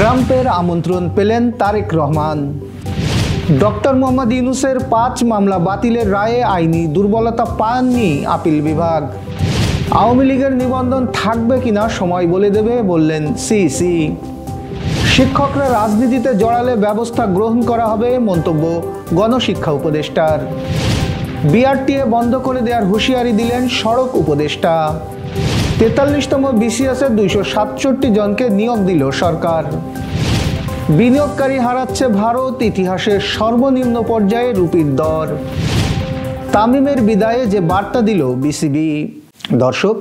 ট্রাম্পের আমন্ত্রণ পেলেন তারেক রহমান। ডক্টর মোহাম্মদ ইউনূসের ৫ মামলা বাতিলের রায়ে আইনি দুর্বলতা পাননি আপিল বিভাগ। আওয়ামী লীগের নিবন্ধন থাকবে কিনা সময় বলে দেবে বললেন সিইসি। শিক্ষকরা রাজনীতিতে জড়ালে ব্যবস্থা গ্রহণ করা হবে মন্তব্য গণশিক্ষা উপদেষ্টার। বিআরটিএ বন্ধ করে দেওয়ার হুঁশিয়ারি দিলেন সড়ক উপদেষ্টা। ৪৩তম বিসিএসের ২৬৭ জনকে নিয়োগ দিল সরকার। বিনিয়োগকারী হারাচ্ছে ভারত, ইতিহাসের সর্বনিম্ন পর্যায়ে রুপির দর। তামিমের বিদায়ে যে বার্তা দিল বিসিবি। দর্শক,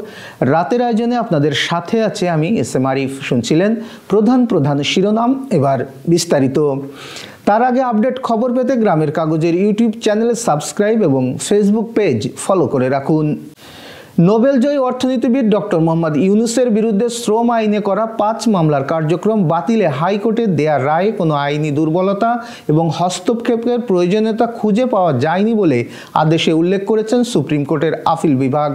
রাতের আয়োজনে আপনাদের সাথে আছে আমি এস.এম. আরিফ। শুনছিলেন প্রধান শিরোনাম, এবার বিস্তারিত। তার আগে আপডেট খবর পেতে গ্রামের কাগজের ইউটিউব চ্যানেলে সাবস্ক্রাইব এবং ফেসবুক পেজ ফলো করে রাখুন। নোবেলজয়ী অর্থনীতিবিদ ডক্টর মোহাম্মদ ইউনূসের বিরুদ্ধে শ্রম আইনে করা ৫ মামলার কার্যক্রম বাতিলে হাইকোর্টে দেয়া রায়ে কোনো আইনি দুর্বলতা এবং হস্তক্ষেপের প্রয়োজনীয়তা খুঁজে পাওয়া যায়নি বলে আদেশে উল্লেখ করেছেন সুপ্রিম কোর্টের আপিল বিভাগ।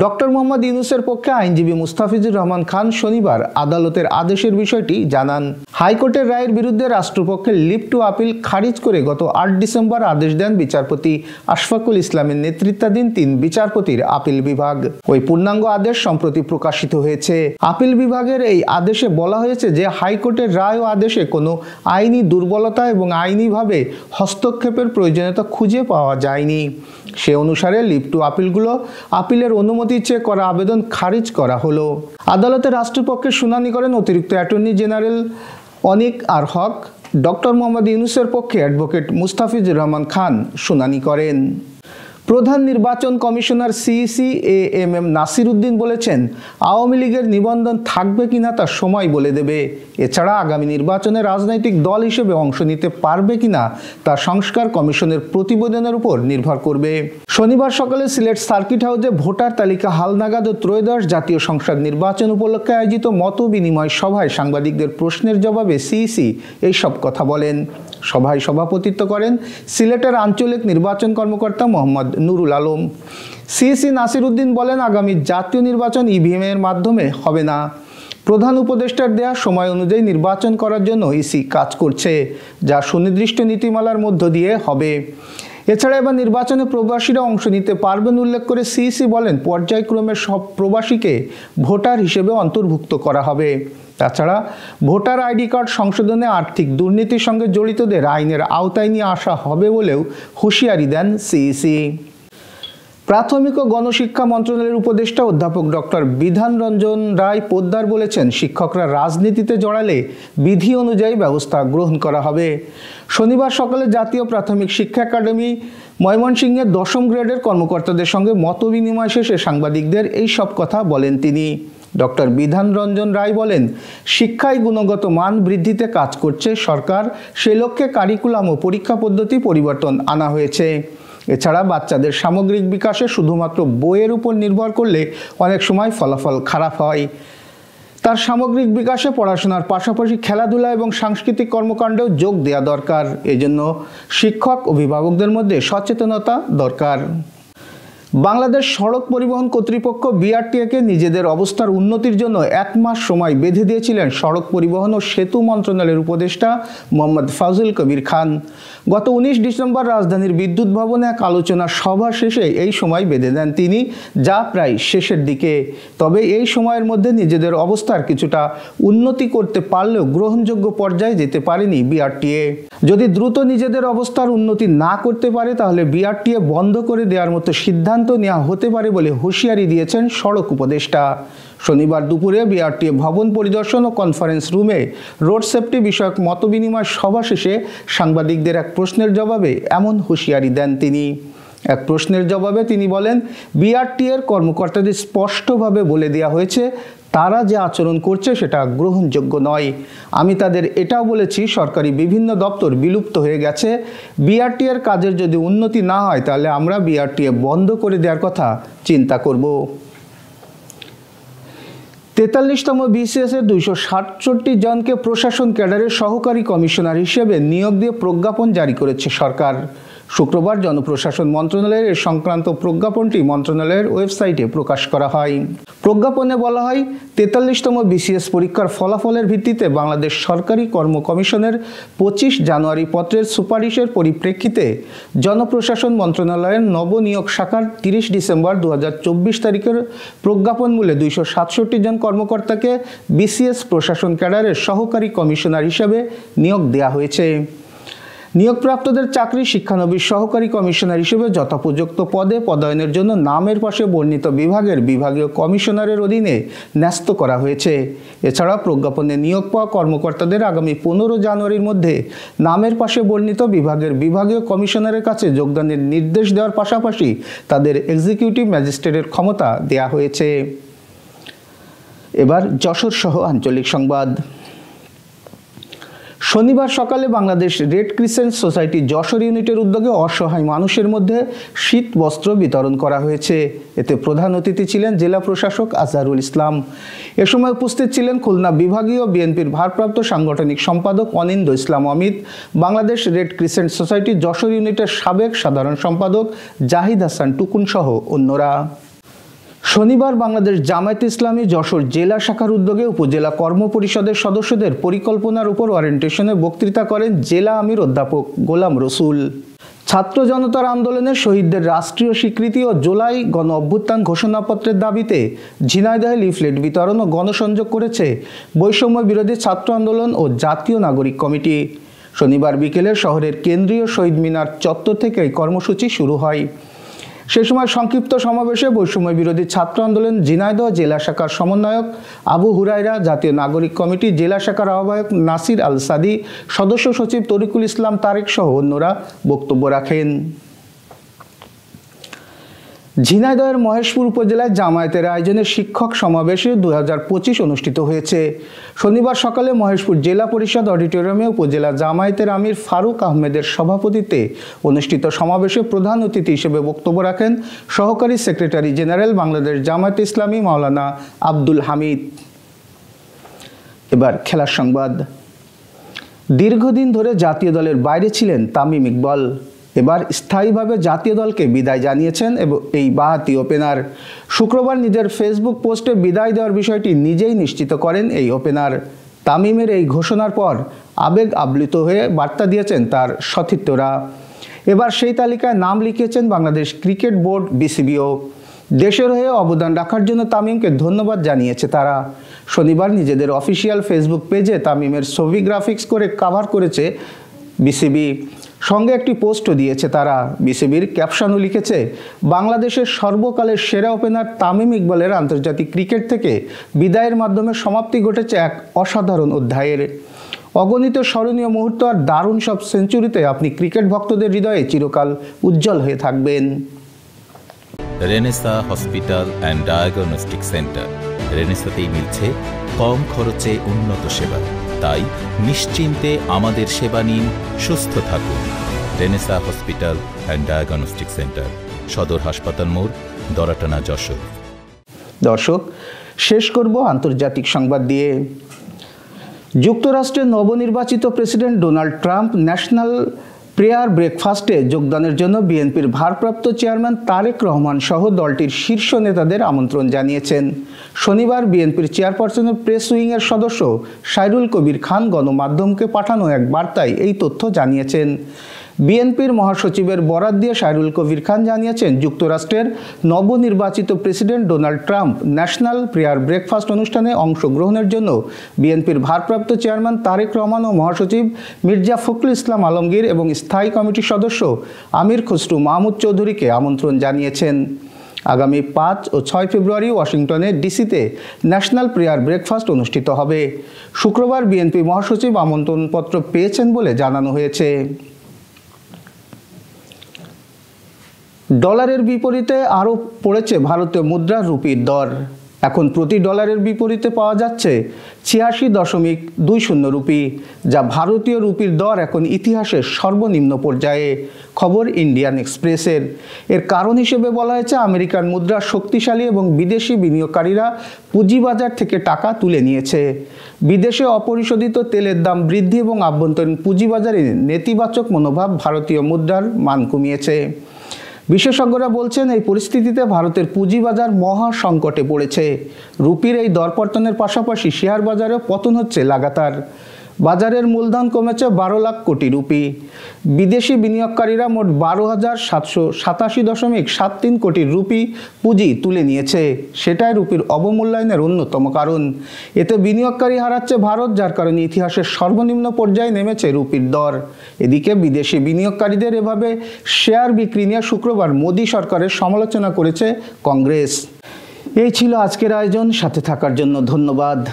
ডক্টর মোহাম্মদ ইউনূসের পক্ষে আইনজীবী মুস্তাফিজুর রহমান খান শনিবার আদালতের আদেশের বিষয়টি জানান। হাইকোর্টের রায়ের বিরুদ্ধে রাষ্ট্রপক্ষের লিভ টু আপিল খারিজ করে গত ৮ ডিসেম্বর আদেশ দেন বিচারপতি আশফাকুল ইসলামের নেতৃত্বাধীন ৩ বিচারপতির আপিল বিভাগ। ওই পূর্ণাঙ্গ আদেশ সম্প্রতি প্রকাশিত হয়েছে। আপিল বিভাগের এই আদেশে বলা হয়েছে যে হাইকোর্টের রায় ও আদেশে কোনো আইনি দুর্বলতা এবং আইনিভাবে হস্তক্ষেপের প্রয়োজনীয়তা খুঁজে পাওয়া যায়নি। সে অনুসারে লিভ টু আপিলগুলো আপিলের অনুমতি চেয়ে করা আবেদন খারিজ করা হলো। আদালতে রাষ্ট্রপক্ষে শুনানি করেন অতিরিক্ত অ্যাটর্নি জেনারেল অনিক আর হক। ডক্টর মোহাম্মদ ইউনূসের পক্ষে অ্যাডভোকেট মুস্তাফিজুর রহমান খান শুনানি করেন। প্রধান নির্বাচন commissioner CEC AMM Nasir Uddin বলেছেন, আওয়ামী লীগের নিবন্ধন থাকবে কিনা তা সময় বলে দেবে। এছাড়া আগামী নির্বাচনে রাজনৈতিক দল হিসেবে অংশ নিতে পারবে কিনা তা সংস্কার কমিশনের প্রতিবেদনের উপর নির্ভর করবে। শনিবার সকালে সিলেট সার্কিট হাউসে ভোটার তালিকা হালনাগাদ ও ত্রয়োদশ জাতীয় সংসদ নির্বাচন উপলক্ষে আয়োজিত মত বিনিময় সভায় সাংবাদিকদের প্রশ্নের জবাবে সিইসি এইসব কথা বলেন। সভায় সভাপতিত্ব করেন সিলেটের আঞ্চলিক নির্বাচন কর্মকর্তা মোহাম্মদ নুরুল আলম। সিইসি নাসির উদ্দিন বলেন, আগামী জাতীয় নির্বাচন ইভিএমের মাধ্যমে হবে না। প্রধান উপদেষ্টার দেয়া সময় অনুযায়ী নির্বাচন করার জন্য ইসি কাজ করছে, যা সুনির্দিষ্ট নীতিমালার মধ্য দিয়ে হবে। এছাড়া এবার নির্বাচনে প্রবাসীরা অংশ নিতে পারবেন উল্লেখ করে সিইসি বলেন, পর্যায়ক্রমে সব প্রবাসীকে ভোটার হিসেবে অন্তর্ভুক্ত করা হবে। তাছাড়া ভোটার আইডি কার্ড সংশোধনে আর্থিক দুর্নীতির সঙ্গে জড়িতদের আইনের আওতায় নিয়ে আসা হবে বলেও হুঁশিয়ারি দেন সিইসি। প্রাথমিক ও গণশিক্ষা মন্ত্রণালয়ের উপদেষ্টা অধ্যাপক ডক্টর বিধান রঞ্জন রায় পোদ্দার বলেছেন, শিক্ষকরা রাজনীতিতে জড়ালে বিধি অনুযায়ী ব্যবস্থা গ্রহণ করা হবে। শনিবার সকালে জাতীয় প্রাথমিক শিক্ষা একাডেমি ময়মনসিংহের ১০ম গ্রেডের কর্মকর্তাদের সঙ্গে মতবিনিময় শেষে সাংবাদিকদের এই সব কথা বলেন তিনি। ডক্টর বিধান রঞ্জন রায় বলেন, শিক্ষায় গুণগত মান বৃদ্ধিতে কাজ করছে সরকার। সেই লক্ষ্যে কারিকুলাম ও পরীক্ষা পদ্ধতি পরিবর্তন আনা হয়েছে। এছাড়া বাচ্চাদের সামগ্রিক বিকাশে শুধুমাত্র বইয়ের উপর নির্ভর করলে অনেক সময় ফলাফল খারাপ হয়। তার সামগ্রিক বিকাশে পড়াশোনার পাশাপাশি খেলাধুলা এবং সাংস্কৃতিক কর্মকাণ্ডেও যোগ দেওয়া দরকার। এজন্য শিক্ষক অভিভাবকদের মধ্যে সচেতনতা দরকার। বাংলাদেশ সড়ক পরিবহন কর্তৃপক্ষ বিআরটিএকে নিজেদের অবস্থার উন্নতির জন্য ১ মাস সময় বেঁধে দিয়েছিলেন সড়ক পরিবহন ও সেতু মন্ত্রণালয়ের উপদেষ্টা মোহাম্মদ ফাজুল কবির খান। গত ১৯ ডিসেম্বর রাজধানীর বিদ্যুৎ ভবনে এক আলোচনা সভা শেষে এই সময় বেঁধে দেন তিনি, যা প্রায় শেষের দিকে। তবে এই সময়ের মধ্যে নিজেদের অবস্থার কিছুটা উন্নতি করতে পারলেও গ্রহণযোগ্য পর্যায়ে যেতে পারেনি বিআরটিএ। যদি দ্রুত নিজেদের অবস্থার উন্নতি না করতে পারে তাহলে বিআরটিএ বন্ধ করে দেওয়ার মতো সিদ্ধান্ত নেওয়া হতে পারে বলে হুঁশিয়ারি দিয়েছেন সড়ক উপদেষ্টা। শনিবার দুপুরে বিআরটিএ ভবন পরিদর্শন ও কনফারেন্স রুমে রোড সেফটি বিষয়ক মতবিনিময় সভা শেষে সাংবাদিকদের এক প্রশ্নের জবাবে এমন হুঁশিয়ারি দেন তিনি। এক প্রশ্নের জবাবে তিনি বলেন, বিআরটিএর কর্মকর্তাদের স্পষ্টভাবে বলে দেওয়া হয়েছে তারা যে আচরণ করছে সেটা গ্রহণযোগ্য নয়। আমি তাদের এটাও বলেছি, সরকারি বিভিন্ন দপ্তর বিলুপ্ত হয়ে গেছে। বিআরটিএর কাজের যদি উন্নতি না হয় তাহলে আমরা বিআরটিএ বন্ধ করে দেওয়ার কথা চিন্তা করব। ৪৩তম বিসিএসের ২৬৭ জনকে প্রশাসন ক্যাডারের সহকারী কমিশনার হিসেবে নিয়োগ দিয়ে প্রজ্ঞাপন জারি করেছে সরকার। শুক্রবার জনপ্রশাসন মন্ত্রণালয়ের এ সংক্রান্ত প্রজ্ঞাপনটি মন্ত্রণালয়ের ওয়েবসাইটে প্রকাশ করা হয়। প্রজ্ঞাপনে বলা হয়, 43তম বিসিএস পরীক্ষার ফলাফলের ভিত্তিতে বাংলাদেশ সরকারি কর্ম কমিশনের 25 জানুয়ারি পত্রের সুপারিশের পরিপ্রেক্ষিতে জনপ্রশাসন মন্ত্রণালয়ের নবনিয়োগ শাখার 30 ডিসেম্বর 2024 তারিখের প্রজ্ঞাপন মূলে 267 জন কর্মকর্তাকে বিসিএস প্রশাসন ক্যাডারের সহকারী কমিশনার হিসেবে নিয়োগ দেওয়া হয়েছে। নিয়োগপ্রাপ্তদের চাকরি শিক্ষানবিশ সহকারী কমিশনার হিসেবে যথোপযুক্ত পদে পদায়নের জন্য নামের পাশে বর্ণিত বিভাগের বিভাগীয় কমিশনারের অধীনে ন্যস্ত করা হয়েছে। এছাড়া প্রজ্ঞাপনে নিয়োগ পাওয়া কর্মকর্তাদের আগামী 15 জানুয়ারির মধ্যে নামের পাশে বর্ণিত বিভাগের বিভাগীয় কমিশনারের কাছে যোগদানের নির্দেশ দেওয়ার পাশাপাশি তাদের এক্সিকিউটিভ ম্যাজিস্ট্রেটের ক্ষমতা দেওয়া হয়েছে। এবার যশোর সহ আঞ্চলিক সংবাদ। শনিবার সকালে Bangladesh red crescent society Jashore ইউনিটের উদ্যোগে অসহায় মানুষের মধ্যে শীত বস্ত্র বিতরণ করা হয়েছে। এতে প্রধান অতিথি ছিলেন জেলা প্রশাসক আজহারুল ইসলাম। এ সময় উপস্থিত ছিলেন খুলনা বিভাগীয় বিএনপির ভারপ্রাপ্ত সাংগঠনিক সম্পাদক Anindya Islam Amit, Bangladesh red crescent society Jashore ইউনিটের সাবেক সাধারণ সম্পাদক জাহিদ হাসান টুকুন সহ অন্যরা। শনিবার বাংলাদেশ জামায়াতে ইসলামী যশোর জেলা শাখার উদ্যোগে উপজেলা কর্ম পরিষদের সদস্যদের পরিকল্পনার উপর ওরিয়েন্টেশনে বক্তৃতা করেন জেলা আমির অধ্যাপক গোলাম রসুল। ছাত্র জনতার আন্দোলনে শহীদদের রাষ্ট্রীয় স্বীকৃতি ও জুলাই গণ অভ্যুত্থান ঘোষণাপত্রের দাবিতে ঝিনাইদহে লিফলেট বিতরণ ও গণসংযোগ করেছে বৈষম্য বিরোধী ছাত্র আন্দোলন ও জাতীয় নাগরিক কমিটি। শনিবার বিকেলে শহরের কেন্দ্রীয় শহীদ মিনার চত্বর থেকে এই কর্মসূচি শুরু হয়। সে সময় সংক্ষিপ্ত সমাবেশে বৈষম্য বিরোধী ছাত্র আন্দোলন ঝিনাইদহ জেলা শাখার সমন্বয়ক আবু হুরায়রা, জাতীয় নাগরিক কমিটি জেলা শাখার আহ্বায়ক নাসির আল সাদি, সদস্য সচিব তরিকুল ইসলাম তারেক সহ অন্যরা বক্তব্য রাখেন। ঝিনাইদহের মহেশপুর উপজেলায় জামায়াতের আয়োজনে শিক্ষক সমাবেশে 2025 অনুষ্ঠিত হয়েছে। শনিবার সকালে মহেশপুর জেলা পরিষদ অডিটোরিয়ামে উপজেলা জামায়াতের আমির ফারুক আহমেদের সভাপতিত্বে অনুষ্ঠিত সমাবেশে প্রধান অতিথি হিসেবে বক্তব্য রাখেন সহকারী সেক্রেটারি জেনারেল বাংলাদেশ জামায়াতে ইসলামী মাওলানা আব্দুল হামিদ। এবার খেলার সংবাদ। দীর্ঘদিন ধরে জাতীয় দলের বাইরে ছিলেন তামিম ইকবাল। এবার স্থায়ীভাবে জাতীয় দলকে বিদায় জানিয়েছেন এবং এই বাঁহাতি ওপেনার শুক্রবার নিজের ফেসবুক পোস্টে বিদায় দেওয়ার বিষয়টি নিজেই নিশ্চিত করেন এই ওপেনার। তামিমের এই ঘোষণার পর আবেগ আপ্লুত হয়ে বার্তা দিয়েছেন তার সতীর্থরা। এবার সেই তালিকায় নাম লিখিয়েছেন বাংলাদেশ ক্রিকেট বোর্ড বিসিবিও। দেশের হয়ে অবদান রাখার জন্য তামিমকে ধন্যবাদ জানিয়েছে তারা। শনিবার নিজেদের অফিসিয়াল ফেসবুক পেজে তামিমের ছবি গ্রাফিক্স করে কভার করেছে বিসিবি। সঙ্গে একটি পোস্টও দিয়েছে তারা। বিসিবির ক্যাপশনও লিখেছে, বাংলাদেশের সর্বকালের সেরা ওপেনার তামিম ইকবালের আন্তর্জাতিক ক্রিকেট থেকে বিদায়ের মাধ্যমে সমাপ্তি ঘটেছে এক অসাধারণ অধ্যায়ের। অগণিত স্মরণীয় মুহূর্ত আর দারুণ সব সেঞ্চুরিতে আপনি ক্রিকেট ভক্তদের হৃদয়ে চিরকাল উজ্জ্বল হয়ে থাকবেন। Renaissance hospital and diagnostic centre. রেনেসাতেই মিলছে কম খরচে উন্নত সেবা। তাই নিশ্চিন্তে আমাদের সেবা নিন, সুস্থ থাকুন। Renaissance hospital and diagnostic centre, সদর হাসপাতাল মোড়, দরাটানা, যশোর। দর্শক, শেষ করব আন্তর্জাতিক সংবাদ দিয়ে। যুক্তরাষ্ট্রের নবনির্বাচিত president Donald Trump national prayer ব্রেকফাস্টে যোগদানের জন্য বিএনপির ভারপ্রাপ্ত চেয়ারম্যান তারেক রহমান সহ দলটির শীর্ষ নেতাদের আমন্ত্রণ জানিয়েছেন। শনিবার বিএনপির চেয়ারপারসনের প্রেস উইংয়ের সদস্য সাইরুল কবির খান গণমাধ্যমকে পাঠানো এক বার্তায় এই তথ্য জানিয়েছেন। বিএনপির মহাসচিবের বরাত দিয়ে সাইরুল কবির খান জানিয়েছেন, যুক্তরাষ্ট্রের নবনির্বাচিত president Donald Trump national prayer breakfast অনুষ্ঠানে অংশগ্রহণের জন্য বিএনপির ভারপ্রাপ্ত চেয়ারম্যান তারেক রহমান ও মহাসচিব মির্জা ফখরুল ইসলাম আলমগীর এবং স্থায়ী কমিটির সদস্য আমির খসরু মাহমুদ চৌধুরীকে আমন্ত্রণ জানিয়েছেন। আগামী 5 ও 6 ফেব্রুয়ারি ওয়াশিংটনের ডিসিতে ন্যাশনাল প্রেয়ার ব্রেকফাস্ট অনুষ্ঠিত হবে। শুক্রবার বিএনপি মহাসচিব আমন্ত্রণপত্র পেয়েছেন বলে জানানো হয়েছে। ডলারের বিপরীতে আরও পড়েছে ভারতীয় মুদ্রার রুপির দর। এখন প্রতি ডলারের বিপরীতে পাওয়া যাচ্ছে 86.20 রুপি, যা ভারতীয় রুপির দর এখন ইতিহাসের সর্বনিম্ন পর্যায়ে। খবর ইন্ডিয়ান এক্সপ্রেসের। এর কারণ হিসেবে বলা হয়েছে আমেরিকান মুদ্রা শক্তিশালী এবং বিদেশি বিনিয়োগকারীরা পুঁজিবাজার থেকে টাকা তুলে নিয়েছে। বিদেশে অপরিশোধিত তেলের দাম বৃদ্ধি এবং আভ্যন্তরীণ পুঁজিবাজারে নেতিবাচক মনোভাব ভারতীয় মুদ্রার মান কমিয়েছে। বিশেষজ্ঞরা বলছেন এই পরিস্থিতিতে ভারতের পুঁজিবাজার মহা সংকটে পড়েছে। রুপির এই দরপতনের পাশাপাশি শেয়ার বাজারেও পতন হচ্ছে লাগাতার। বাজারের মূলধন কমেছে 12 লাখ কোটি রুপি। বিদেশি বিনিয়োগকারীরা মোট 12,787.73 কোটি রুপি পুঁজি তুলে নিয়েছে। সেটাই রুপির অবমূল্যায়নের অন্যতম কারণ। এতে বিনিয়োগকারী হারাচ্ছে ভারত, যার কারণে ইতিহাসের সর্বনিম্ন পর্যায়ে নেমেছে রুপির দর। এদিকে বিদেশি বিনিয়োগকারীদের এভাবে শেয়ার বিক্রি নিয়ে শুক্রবার মোদী সরকারের সমালোচনা করেছে কংগ্রেস। এই ছিল আজকের আয়োজন। সাথে থাকার জন্য ধন্যবাদ।